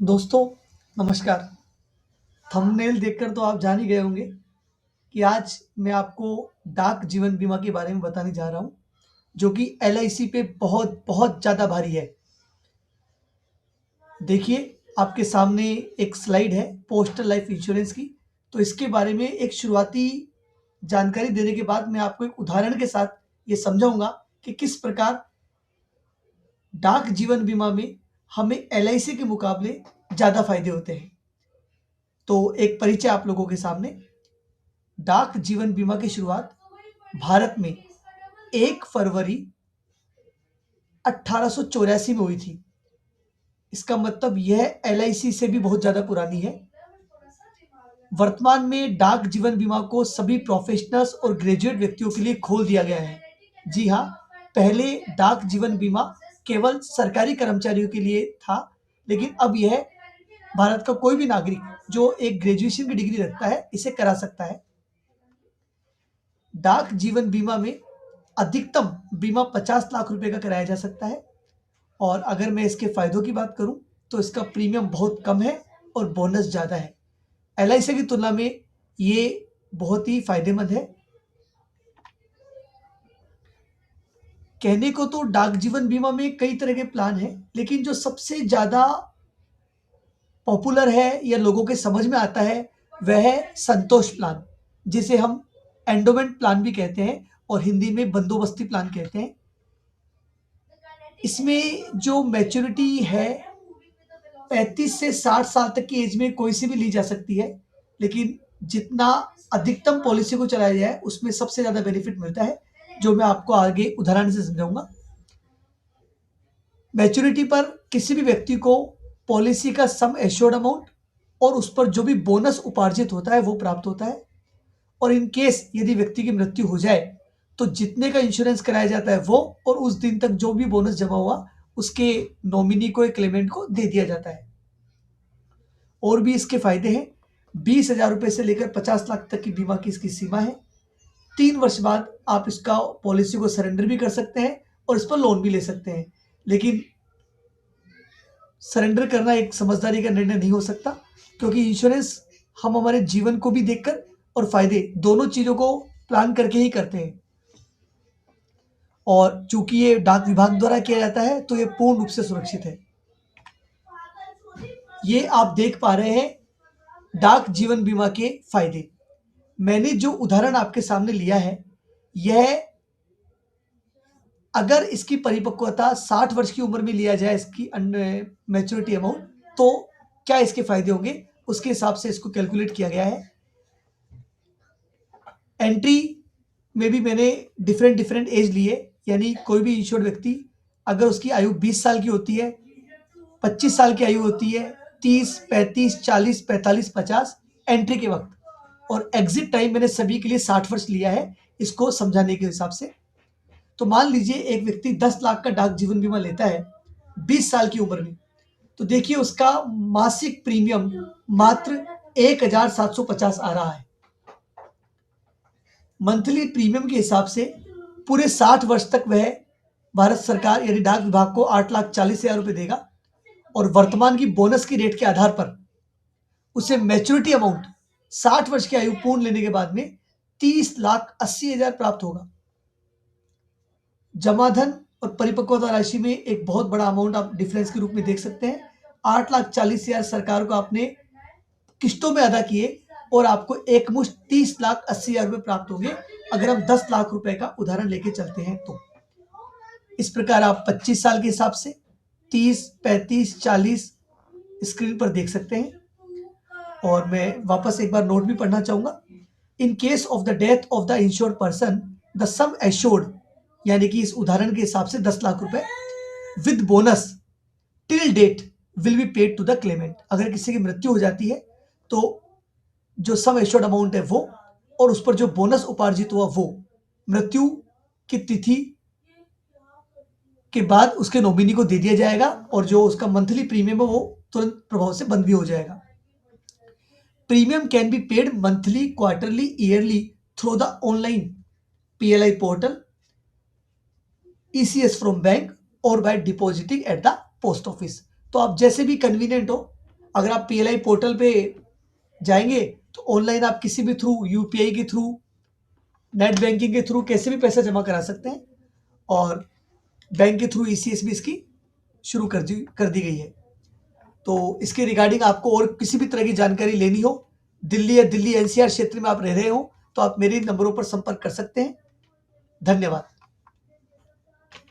दोस्तों, नमस्कार। थंबनेल देखकर तो आप जान ही गए होंगे कि आज मैं आपको डाक जीवन बीमा के बारे में बताने जा रहा हूँ, जो कि एलआईसी पे बहुत बहुत ज़्यादा भारी है। देखिए, आपके सामने एक स्लाइड है पोस्टल लाइफ इंश्योरेंस की। तो इसके बारे में एक शुरुआती जानकारी देने के बाद मैं आपको एक उदाहरण के साथ ये समझाऊँगा कि किस प्रकार डाक जीवन बीमा में हमें एलआईसी के मुकाबले ज़्यादा फ़ायदे होते हैं। तो एक परिचय आप लोगों के सामने। डाक जीवन बीमा की शुरुआत भारत में 1 फरवरी 1884 में हुई थी। इसका मतलब यह एलआईसी से भी बहुत ज़्यादा पुरानी है। वर्तमान में डाक जीवन बीमा को सभी प्रोफेशनल्स और ग्रेजुएट व्यक्तियों के लिए खोल दिया गया है। जी हाँ, पहले डाक जीवन बीमा केवल सरकारी कर्मचारियों के लिए था, लेकिन अब यह भारत का कोई भी नागरिक जो एक ग्रेजुएशन की डिग्री रखता है, इसे करा सकता है। डाक जीवन बीमा में अधिकतम बीमा 50 लाख रुपए का कराया जा सकता है। और अगर मैं इसके फायदों की बात करूं तो इसका प्रीमियम बहुत कम है और बोनस ज़्यादा है। एलआईसी की तुलना में ये बहुत ही फायदेमंद है। कहने को तो डाक जीवन बीमा में कई तरह के प्लान हैं, लेकिन जो सबसे ज़्यादा पॉपुलर है या लोगों के समझ में आता है वह है संतोष प्लान, जिसे हम एंडोमेंट प्लान भी कहते हैं और हिंदी में बंदोबस्ती प्लान कहते हैं। इसमें जो मैच्योरिटी है 35 से 60 साल तक की एज में कोई सी भी ली जा सकती है, लेकिन जितना अधिकतम पॉलिसी को चलाया जाए उसमें सबसे ज़्यादा बेनिफिट मिलता है, जो मैं आपको आगे उदाहरण से समझाऊंगा। मैच्योरिटी पर किसी भी व्यक्ति को पॉलिसी का सम एश्योर्ड अमाउंट और उस पर जो भी बोनस उपार्जित होता है वो प्राप्त होता है। और इन केस यदि व्यक्ति की मृत्यु हो जाए तो जितने का इंश्योरेंस कराया जाता है वो और उस दिन तक जो भी बोनस जमा हुआ उसके नॉमिनी को, एक क्लेमेंट को दे दिया जाता है। और भी इसके फायदे हैं। 20,000 रुपए से लेकर 50 लाख तक की बीमा की इसकी सीमा है। 3 वर्ष बाद आप इसका पॉलिसी को सरेंडर भी कर सकते हैं और इस पर लोन भी ले सकते हैं। लेकिन सरेंडर करना एक समझदारी का निर्णय नहीं हो सकता, क्योंकि इंश्योरेंस हम हमारे जीवन को भी देखकर और फायदे दोनों चीज़ों को प्लान करके ही करते हैं। और चूंकि ये डाक विभाग द्वारा किया जाता है तो ये पूर्ण रूप से सुरक्षित है। ये आप देख पा रहे हैं डाक जीवन बीमा के फायदे। मैंने जो उदाहरण आपके सामने लिया है, यह अगर इसकी परिपक्वता 60 वर्ष की उम्र में लिया जाए, इसकी मैच्योरिटी अमाउंट, तो क्या इसके फायदे होंगे, उसके हिसाब से इसको कैलकुलेट किया गया है। एंट्री में भी मैंने डिफरेंट डिफरेंट एज लिए, यानी कोई भी इंश्योर्ड व्यक्ति अगर उसकी आयु 20 साल की होती है, 25 साल की आयु होती है, 30, 35, 40, 45, 50 एंट्री के वक्त, और एग्जिट टाइम मैंने सभी के लिए 60 वर्ष लिया है इसको समझाने के हिसाब से। तो मान लीजिए एक व्यक्ति 10 लाख का डाक जीवन बीमा लेता है 20 साल की उम्र में, तो देखिए उसका मासिक प्रीमियम मात्र 1,750 आ रहा है। मंथली प्रीमियम के हिसाब से पूरे 60 वर्ष तक वह भारत सरकार यानी डाक विभाग को 8,40,000 रुपये देगा। और वर्तमान की बोनस की रेट के आधार पर उसे मैच्योरिटी अमाउंट 60 वर्ष की आयु पूर्ण लेने के बाद में 30,80,000 प्राप्त होगा। जमाधन और परिपक्वता राशि में एक बहुत बड़ा अमाउंट आप डिफरेंस के रूप में देख सकते हैं। 8,40,000 सरकार को आपने किस्तों में अदा किए और आपको एकमुश्त 30,80,000 रुपये प्राप्त होंगे अगर हम 10 लाख रुपए का उदाहरण लेके चलते हैं तो। इस प्रकार आप 25 साल के हिसाब से 30, 35, 40 स्क्रीन पर देख सकते हैं। और मैं वापस एक बार नोट भी पढ़ना चाहूंगा। In case of the death of the insured person, the sum assured, यानी कि इस उदाहरण के हिसाब से 10 लाख रुपए with bonus till date will be paid to the claimant. अगर किसी की मृत्यु हो जाती है तो जो सम एश्योर्ड अमाउंट है वो और उस पर जो बोनस उपार्जित हुआ वो मृत्यु की तिथि के बाद उसके नॉमिनी को दे दिया जाएगा, और जो उसका मंथली प्रीमियम है वो तुरंत प्रभाव से बंद भी हो जाएगा। Premium can be paid monthly, quarterly, yearly through the online PLI portal, ECS from bank और by depositing at the post office. तो आप जैसे भी कन्वीनियंट हो अगर आप पीएलआई पोर्टल पे जाएंगे तो ऑनलाइन आप किसी भी थ्रू, यूपीआई के थ्रू, नेट बैंकिंग के थ्रू कैसे भी पैसा जमा करा सकते हैं और बैंक के थ्रू ईसीएस भी इसकी शुरू कर दी गई है। तो इसके रिगार्डिंग आपको और किसी भी तरह की जानकारी लेनी हो, दिल्ली या दिल्ली एनसीआर क्षेत्र में आप रह रहे हो, तो आप मेरे नंबरों पर संपर्क कर सकते हैं। धन्यवाद।